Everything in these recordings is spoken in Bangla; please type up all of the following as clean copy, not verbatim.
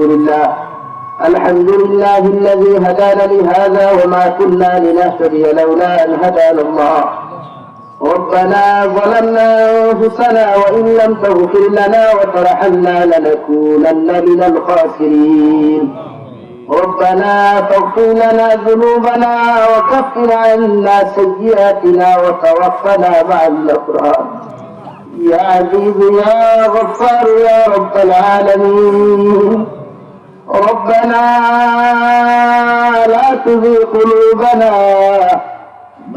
لله. الحمد لله الذي هدانا لهذا وما كنا لنهتدي لولا أن هدانا الله. ربنا ظلمنا أنفسنا وإن لم تغفر لنا وترحمنا لنكونن من الخاسرين. ربنا فاغفر لنا ذنوبنا وكفر عنا سيئاتنا وتوفنا مع الأبرار. يا عزيز يا غفار يا رب العالمين. ربنا لا تزغ قلوبنا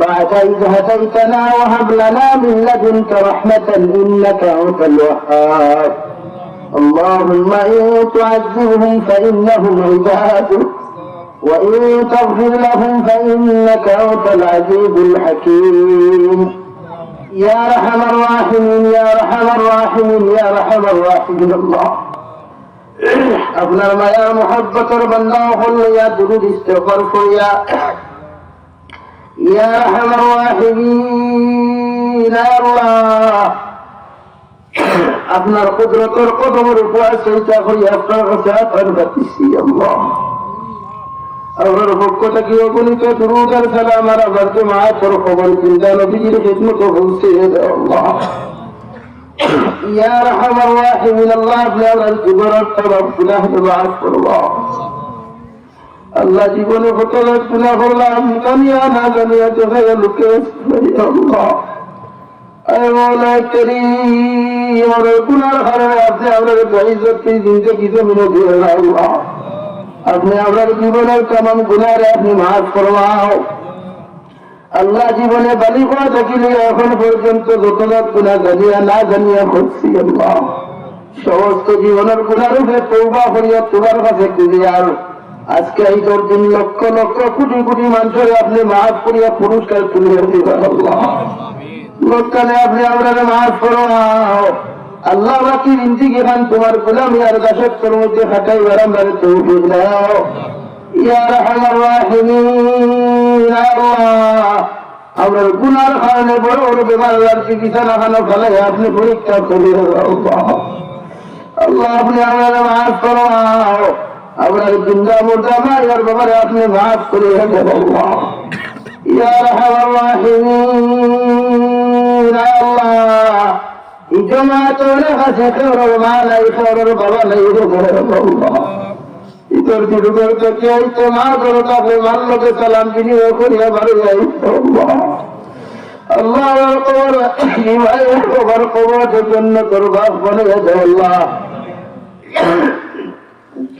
بعد إذ هديتنا وهب لنا من لدنك رحمة إنك أنت الوهاب. اللهم إن تعذبهم فإنهم عبادك وإن تغفر لهم فإنك أنت العزيز الحكيم. يا أرحم الراحمين يا أرحم الراحمين يا أرحم الراحمين الله. আপনার মায়ার মহব্বতের বান্দা হইয়া দুরূদ ইস্তিগফার করিয়া ইয়া আরহামার রাহিমিন আল্লাহ আপনার কুদরতের কদমের উপর চিন্তা করিয়া আপনার কাছে আফার বাতিছি আল্লাহ। আপনার পক্ষ থেকে অগণিত দুরূদ আর সালাম আর আবার জামাতের খবর চিন্তা নবীর খিদমত পৌঁছে দাও আল্লাহ। يا أرحم الراحمين الله بلا الجبر الطرف بلا دعاء الله. الله জীবনে কত গুনাহ করলাম দুনিয়া না দুনিয়া জগতে লুকে আল্লাহ। আয় মওলা করিম আর গুনার কারণে আপনি আমাদের বেইজ্জতি জিন্দেগি জমিনে দিয়ে আল্লাহ। আপনি আমাদের জীবনের तमाम গুনাহ আপনি maaf ফরমাও আল্লাহ। জীবনে বালি পড়া থাকিলে এখন পর্যন্ত যতবার গুনাহ জানিয়া না জানিয়া করছি আল্লাহ, সমস্ত জীবনের গুনার উপরে তওবা করিয়া তোমার কাছে করিয়ার আজকে এই দিন লক্ষ লক্ষ কোটি কোটি মানুষের আপনি মাফ করিয়া পুরস্কার তুলিয়া দিবেন আল্লাহ। লোককানে আপনি আমাদের মাফ ফরমাও আল্লাহ। বাকি জিন্দেগি খান তোমার গোলামি আর দাসত্বের মধ্যে খাটাইবার আমরা তৌফিক দাও ইয়া আরহামার রাহিমিন আল্লাহ। আমরা গুনার কারণে বড় বড় বেমার লাগছে বিছানা খানা ফেলে আপনি পরীক্ষা করিয়ে আল্লাহ। আল্লাহ আপনি আমাদের মাফ ফরমাও। আমরা জিন্দা মুর্দা মায়ের ব্যাপারে আপনি মাফ করিয়ে দেন আল্লাহ ইয়া আরহামার রাহিমিন আল্লাহ। এই জামাতের কাছে খেওয়ার মা নাই খেওয়ার বাবা নাই আল্লাহ। ইতর দিরুগর থেকে আইতে মা করো তাকে মাল্লকে সালাম বিনিময় করিয়া বাড়ি যাই আল্লাহ। আল্লাহ কবর ইমানের কবর কবরের জন্য তোর বাপ বানিয়ে দাও আল্লাহ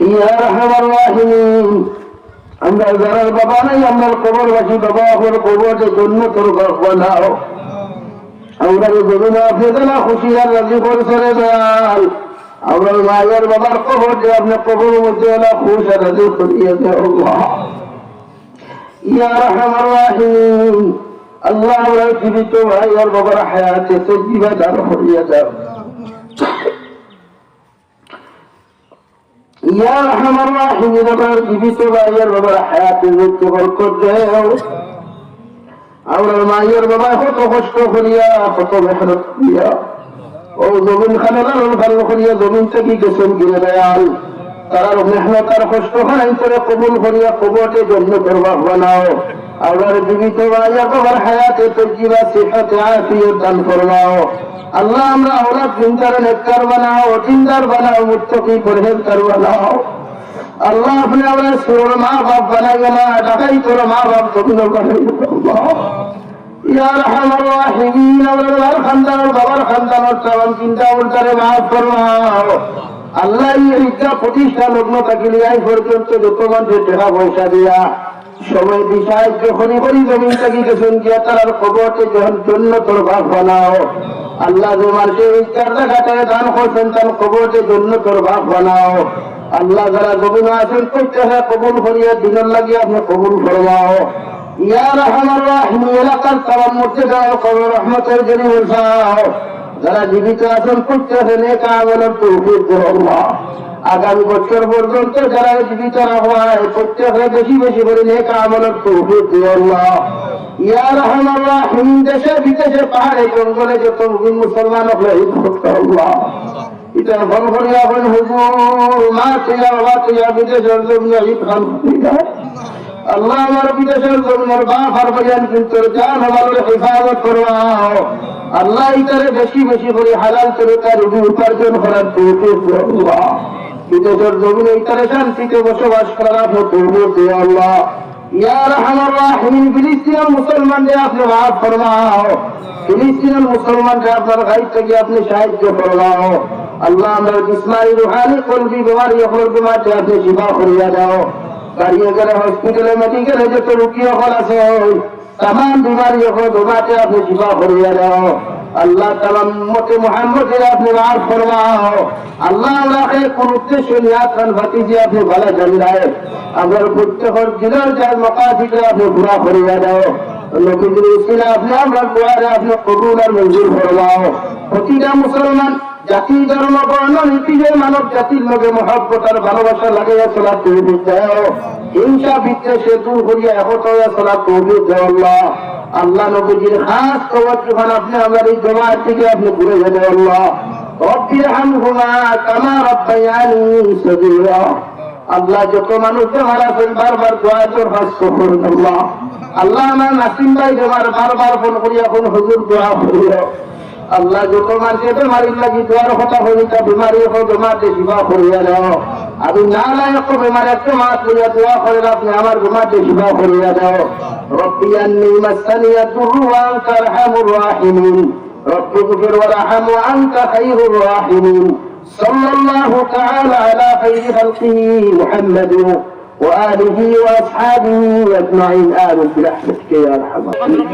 ইয়া আরহামার রাহিমিন। আমরা যারা বাবা নাই আমরা কবরবাসী বাবা আমার কবরের জন্য তোর বাপ বানাও। আমরা জমিনে আপনি দেনা খুশি আর রাজি করে ছেড়ে দেন। আমরা মায়ের বাবার কবর যে আপনি কবরের মধ্যে খুশ আর রাজি করিয়ে দেন আল্লাহ ইয়া আরহামার রাহিমিন। আল্লাহ আমরা জীবিত মায়ের বাবার হায়াতে তজ্জিবা দান করিয়ে দাও ইয়া আরহামার রাহিমিন। আমার জীবিত মায়ের বাবার হায়াতে যুক্ত বরকত দাও। আমরা মায়ের বাবা কত কষ্ট করিয়া কত মেহনত করিয়া ও জমিন খানে লালন পালন করিয়া জমিন থেকে গেছেন গিরে দেয়াল তার মেহনত আর কষ্ট খানাই করে কবুল করিয়া কবরকে জন্য করবার বানাও। আমরা জীবিত মায়ের বাবার হায়াতে তজ্জিবা সিহতে আফিয়ত দান ফরমাও আল্লাহ। আমরা আওলাদ চিন্তার নেককার বানাও চিন্তার বানাও মুত্তাকি পরহেজগার বানাও আল্লাহ। আপনি আমাদের সুর মা বাপ বানাইও না ডাকাই তোর মা বাপ জমিন বানাইও আল্লাহ ইয়া আরহামার রাহিমিন। আমাদের খানদানের বাবার খানদানের তামাম চিন্তা উল্টারে মাফ ফরমাও আল্লাহ। এই ইচ্ছা প্রতিষ্ঠা লগ্ন থাকিলে আজ পর্যন্ত যত মানুষের টাকা পয়সা দিয়া সময় দি সাহায্য করি করি জমিন থাকি গেছেন গিয়া তার খবরকে যখন জন্য তোর বাপ বানাও আল্লাহ। যে মানুষের ইচ্ছার দেখাটায় দান করছেন তার খবরকে জন্য তোর বাপ বানাও আল্লাহ। যারা জমিন আছেন প্রত্যেকে কবুল করিয়া দিনের লাগিয়ে আপনি কবুল ফরমাও ইয়া আরহামার রাহিমিন। এলাকার তামাম মসজিদে কবর রহমতের জন্য বসাও। যারা জীবিত আছেন প্রত্যেকে নেক আমলের তৌফিক দাও আল্লাহ। আগামী বছর পর্যন্ত যারা জীবিত হয় প্রত্যেকে বেশি বেশি করে নেক আমলের তৌফিক দাও আল্লাহ ইয়া আরহামার রাহিমিন। দেশে বিদেশে পাহাড়ে জঙ্গলে যত মুসলমান আল্লাহ এটা ফোন করিয়া বলেন হুজুর মা ছিয়া বাবা ছিয়া বিদেশের জন্য ঈদ খান আল্লাহ আমার বিদেশের জমিনের বাপ আর বলেন কিন্তু জান আমার হেফাজত করবাও আল্লাহ ইতারে বেশি বেশি করে হালাল করে তার উপার্জন করার তৌফিক দাও আল্লাহ বিদেশের জমিনে ইতারে শান্তিতে বসবাস করার আপনি তৌফিক দাও আল্লাহ ইয়া রাহমার রাহিম ফিলিস্তিনের মুসলমানদের আপনি মাফ ফরমাও ফিলিস্তিনের মুসলমানদের আপনার গায়ে থেকে আপনি সাহায্য ফরমাও আল্লাহ আমরা জিসমানি রুহানি কলবি বিমারি হল বিমারকে আপনি শিফা করিয়া দাও দাঁড়িয়ে গেলে হসপিটালে মেডিকেলে যত রুগী হল আছে তামাম বিমারি হল বিমারকে আপনি শিফা করিয়া দাও আল্লাহ তাআলা উম্মতে মুহাম্মদের আপনি মাফ ফরমাও আল্লাহ আমরাকে কোন উদ্দেশ্য নিয়ে খান ভাতিজি আপনি ভালো জানায় আমার প্রত্যেকের দিনের যার মাকাসিদে আপনি পুরা করিয়া দাও নবীজির উসিলা আপনি আমরা দুয়ারে আপনি কবুল আর মঞ্জুর ফরমাও প্রতিটা মুসলমান জাতি ধর্ম বর্ণ নীতিকে মানব জাতির লগে মহব্বত আর ভালোবাসা লাগাইয়া চলা তৌফিক দাও হিংসা বিদ্বেষে দূর করিয়া একত হইয়া চলা তৌফিক দাও আল্লাহ আল্লাহ নবীজির খাস কবর যখন আপনি আমার এই জমাত থেকে আপনি ঘুরে যাবে আল্লাহ রব্বিরহামহুমা কামা রাব্বায়ানি সগীরা আল্লাহ যত মানুষ মারা ফেল বারবার দোয়া দরখাস্ত করুন আল্লাহ আল্লাহ আমার নাসিম ভাই তোমার বারবার ফোন করিয়া কোন হুজুর দোয়া করিও আল্লাহ যত মানুষের বেমারির লাগি দোয়ার কথা হইনি তা বেমারি হোক জমাতে শিফা করিয়া দাও আমি না লায়ক বেমার একটা মাস করিয়া দোয়া করেন আপনি আমার জমাতে শিফা করিয়া দাও রব্বি আন্নী মাসসানিয়া দুররু ওয়া আনতা আরহামুর রাহিমিন রব্বি গফির ওয়ারহাম ওয়া আনতা খায়রুর রাহিমিন সাল্লাল্লাহু তাআলা আলা খায়রি খালকিহি মুহাম্মাদিন وآله وأصحابه أجمعين آمين برحمتك يا أرحم الراحمين